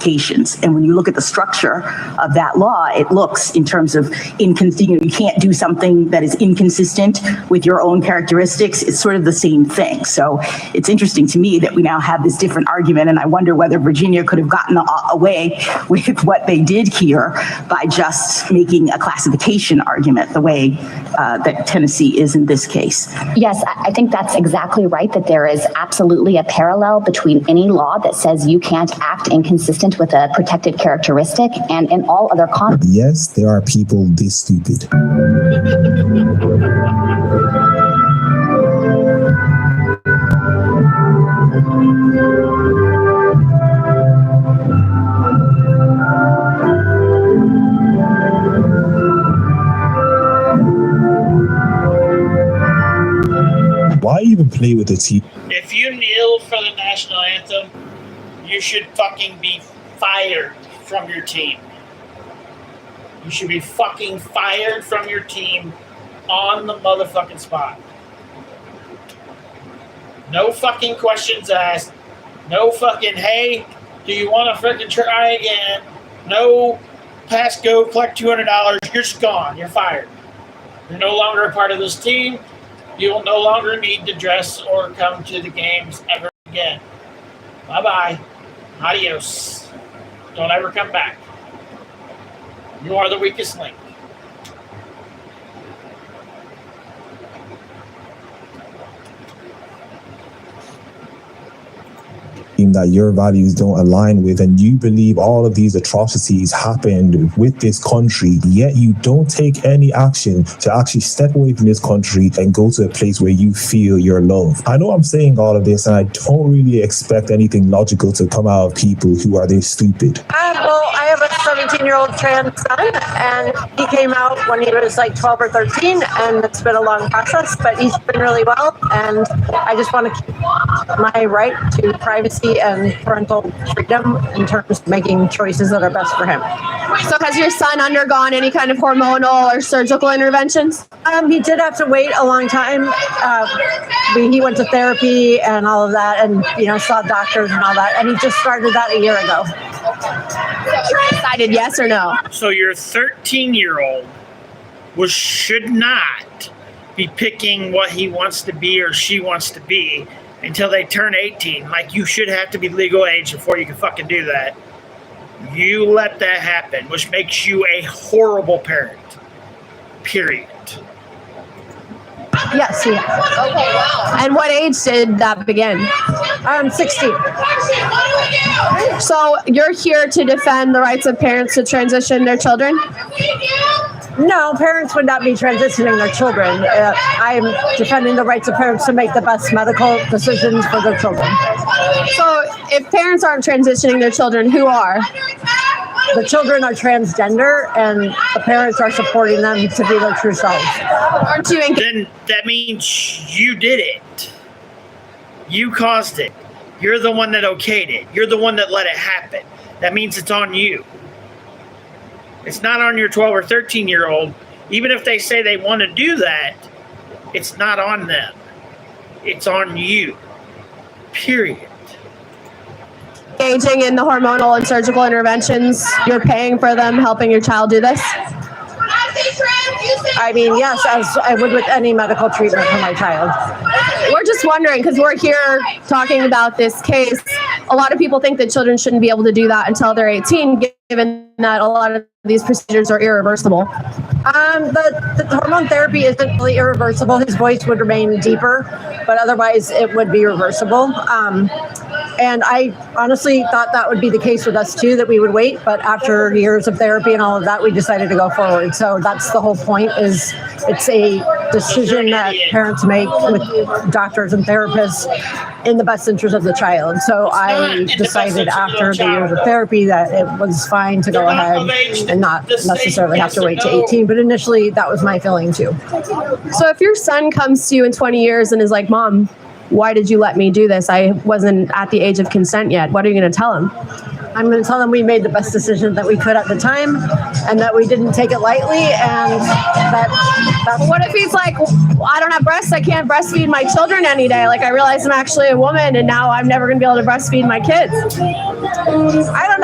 classifications. And when you look at the structure of that law, it looks in terms of you can't do something that is inconsistent with your own characteristics. It's sort of the same thing. So it's interesting to me that we now have this different argument, and I wonder whether Virginia could have gotten away with what they did here by just making a classification argument the way that Tennessee is in this case. Yes, I think that's exactly right, that there is absolutely a parallel between any law that says you can't act inconsistent with a protected characteristic and in all other contexts. Yes, there are people this stupid. Why even play with the team? If you kneel for the national anthem, you should fucking be fired from your team. You should be fucking fired from your team on the motherfucking spot. No fucking questions asked. No fucking, hey, do you want to freaking try again? No pass, go, collect $200. You're just gone. You're fired. You're no longer a part of this team. You will no longer need to dress or come to the games ever again. Bye-bye. Adios. Don't ever come back. You are the weakest link. That your values don't align with, and you believe all of these atrocities happened with this country, yet you don't take any action to actually step away from this country and go to a place where you feel your love. I know I'm saying all of this, and I don't really expect anything logical to come out of people who are this stupid. Well, I have a 17-year-old trans son, and he came out when he was like 12 or 13, and it's been a long process, but he's been really well, and I just want to keep my right to privacy and parental freedom in terms of making choices that are best for him. So has your son undergone any kind of hormonal or surgical interventions? He did have to wait a long time. He went to therapy and all of that, and saw doctors and all that, and he just started that a year ago. Decided yes or no? So your 13-year-old should not be picking what he wants to be or she wants to be until they turn 18. Like, you should have to be legal age before you can fucking do that. You let that happen, which makes you a horrible parent. Period. Yes, he has. Okay, wow. And what age did that begin? 16. So you're here to defend the rights of parents to transition their children? No, parents would not be transitioning their children. I'm defending the rights of parents to make the best medical decisions for their children. So if parents aren't transitioning their children, who are? The children are transgender, and the parents are supporting them to be their true selves. Aren't you Then that means you did it. You caused it. You're the one that okayed it. You're the one that let it happen. That means it's on you. It's not on your 12 or 13-year-old. Even if they say they want to do that, it's not on them. It's on you. Period. engaging in the hormonal and surgical interventions? You're paying for them, helping your child do this? I mean, yes, as I would with any medical treatment for my child. We're just wondering, because we're here talking about this case. A lot of people think that children shouldn't be able to do that until they're 18, given that a lot of these procedures are irreversible. The hormone therapy isn't really irreversible. His voice would remain deeper, but otherwise it would be reversible. And I honestly thought that would be the case with us too, that we would wait. But after years of therapy and all of that, we decided to go forward. So that's the whole point, is it's a decision that parents make with doctors and therapists in the best interest of the child. So I decided after the years of therapy that it was fine to go ahead and not necessarily have to wait to 18. But initially that was my feeling too. So if your son comes to you in 20 years and is like, Mom, why did you let me do this? I wasn't at the age of consent yet. What are you going to tell him? I'm going to tell them we made the best decision that we could at the time, and that we didn't take it lightly, and that's... What if he's like, I don't have breasts, I can't breastfeed my children any day. Like, I realize I'm actually a woman, and now I'm never going to be able to breastfeed my kids. I don't know.